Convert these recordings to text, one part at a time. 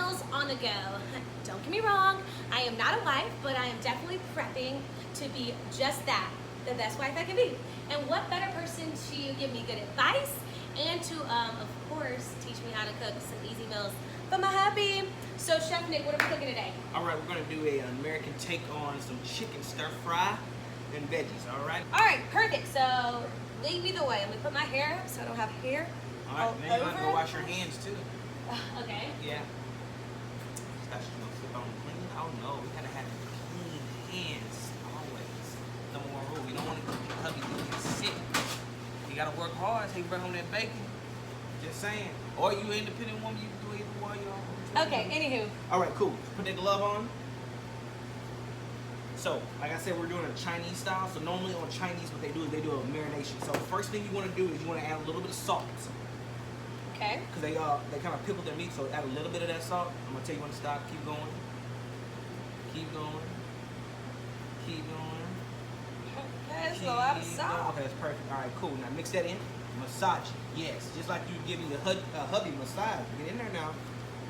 meals on the go. Don't get me wrong, I am not a wife, but I am definitely prepping to be just that, the best wife I can be. And what better person to give me good advice and to, of course, teach me how to cook some easy meals for my hubby. So Chef Nick, what are we cooking today? All right, we're gonna do an American take on some chicken stir fry and veggies, all right? All right, perfect. So lead me the way. I'm gonna put my hair up so I don't have hair. All right, now you're gonna go wash your hands too. Okay. Yeah. That's just gonna flip on clean. Oh no, we gotta have clean hands always. Number one rule, you don't want to keep your hubby get sick. You gotta work hard so you bring home that bacon. Just saying. Or you independent woman, you can do either one, y'all. Okay, anywho. All right, cool. Put that glove on. So, like I said, we're doing a Chinese style. So normally on Chinese, what they do is they do a marination. So first thing you want to do is you want to add a little bit of salt. Okay. Because they kind of pickle their meat, so add a little bit of that salt. I'm gonna tell you when to stop. Keep going. Keep going. Keep going. That's a lot of salt. Okay, that's perfect. All right, cool. Now mix that in. Massage it. Yes, just like you giving your hubby massage. Get in there now.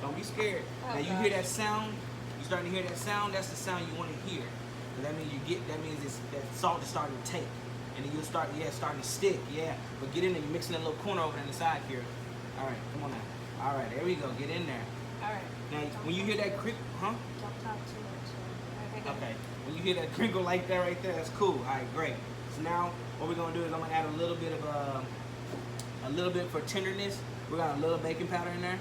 Don't be scared. Oh, now you hear that sound. You starting to hear that sound. That's the sound you want to hear. That means that means that salt is starting to take, and then you'll start starting to stick. Yeah, but get in there. You're mixing that little corner over on the side here. All right, come on now. All right, there we go. Get in there. All right. Now, when you hear that crinkle, huh? Don't talk too much. Okay. When you hear that crinkle like that right there, that's cool. All right, great. So now, what we're gonna do is I'm gonna add a little bit for tenderness. We got a little baking powder in there.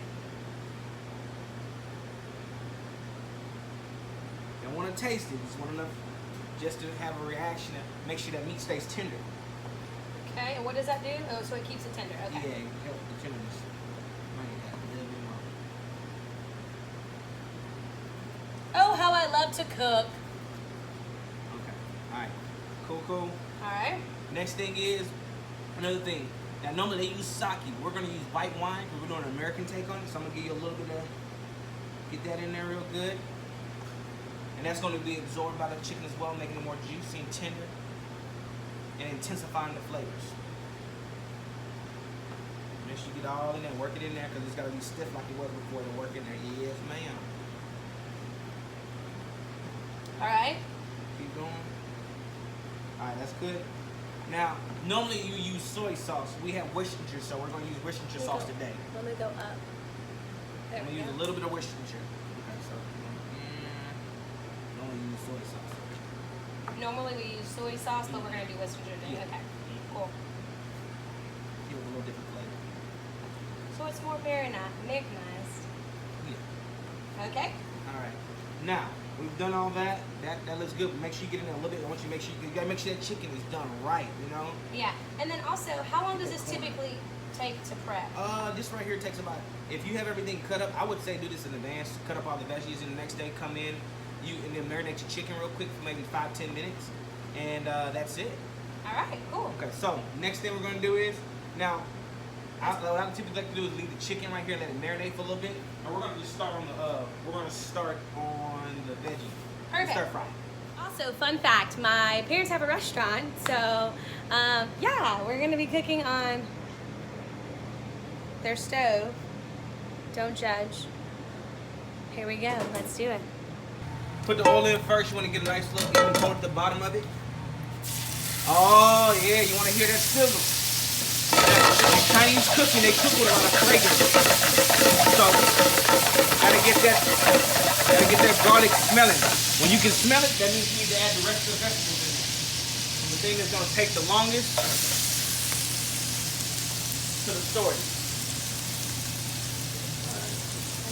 Don't want to taste it. Just want enough, just to have a reaction and make sure that meat stays tender. Okay, and what does that do? Oh, so it keeps it tender. Okay. Yeah, it helps the tenderness. Might add a little bit more. Oh, how I love to cook. Okay. All right. Cool, cool. All right. Next thing is another thing. Now normally they use sake. We're gonna use white wine because we're doing an American take on it. So I'm gonna give you a little bit of, get that in there real good. And that's gonna be absorbed by the chicken as well, making it more juicy and tender and intensifying the flavors. Make sure you get all in there, work it in there because it's gotta be stiff like it was before to work in there. Yes, ma'am. All right. Keep going. All right, that's good. Now, normally you use soy sauce. We have Worcestershire, so we're going to use Worcestershire sauce today. Let me go up. There I'm going to use a little bit of Worcestershire. Okay, so normally you use soy sauce. Normally we use soy sauce, but we're going to do Worcestershire today. Yeah. Okay, cool. Give it a little different flavor. So it's more mechanized. Yeah. Okay. All right. Now, we've done all that. That looks good. But make sure you get in there a little bit. I want you to make sure you gotta make sure that chicken is done right. You know. Yeah. And then also, how long does this typically take to prep? This right here takes about. If you have everything cut up, I would say do this in advance. Cut up all the veggies, and the next day come in, and then marinate your chicken real quick for maybe 5-10 minutes, and that's it. All right. Cool. Okay. So next thing we're gonna do is now. What I typically like to do is leave the chicken right here, let it marinate for a little bit, and we're gonna just start on the veggie. Perfect. Stir fry. Also, fun fact: my parents have a restaurant, so yeah, we're gonna be cooking on their stove. Don't judge. Here we go. Let's do it. Put the oil in first. You want to get a nice little even tone at the bottom of it. Oh yeah, you want to hear that sizzle. Chinese cooking, they cook with a lot of fragrance. So, gotta get that garlic smelling. When you can smell it, that means you need to add the rest of the vegetables in it. And the thing that's gonna take the longest to the story.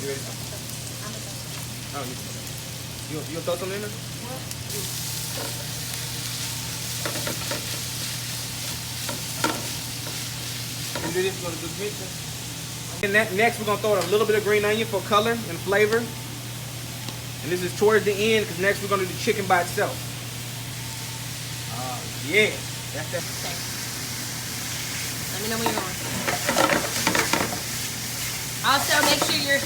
You ready? Oh, you throw something in there? Do this, we're gonna do mix it. And next we're gonna throw in a little bit of green onion for color and flavor. And this is towards the end because next we're gonna do the chicken by itself. Yeah, that's that. Okay. Let me know when you're on. Also, make sure you're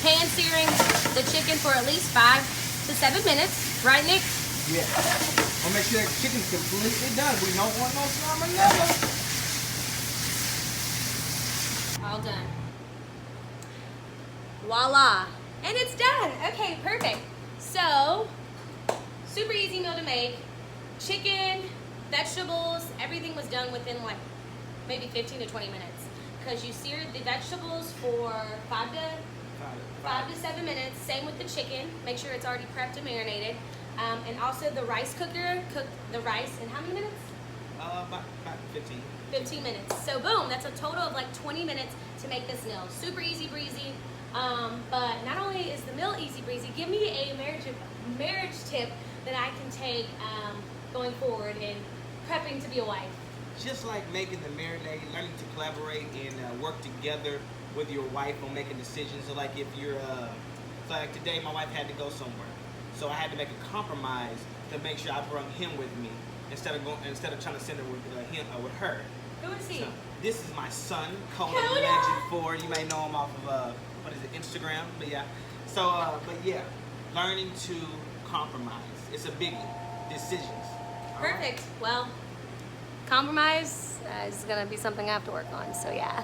pan searing the chicken for at least 5 to 7 minutes, right, Nick? Yeah. We'll make sure that chicken's completely done. We don't want no salmonella. All done. Voila. And it's done. Okay, perfect. So, super easy meal to make. Chicken, vegetables, everything was done within like maybe 15 to 20 minutes. Because you seared the vegetables for 5 to 7 minutes. Same with the chicken. Make sure it's already prepped and marinated. And also the rice cooker cooked the rice in how many minutes? About 15. 15 minutes. So boom, that's a total of like 20 minutes to make this meal. Super easy breezy. But not only is the meal easy breezy, give me a marriage tip that I can take going forward in prepping to be a wife. Just like making the marinade, learning to collaborate and work together with your wife on making decisions. So like if you're, so like today my wife had to go somewhere, so I had to make a compromise to make sure I brought him with me instead of trying to send her with her. Who is he? So, this is my son, Coda Coda! Legend 4. You may know him off of what is it, Instagram? But yeah. So but yeah, learning to compromise. It's a biggie. Decisions. Perfect. Well, compromise is going to be something I have to work on. So yeah.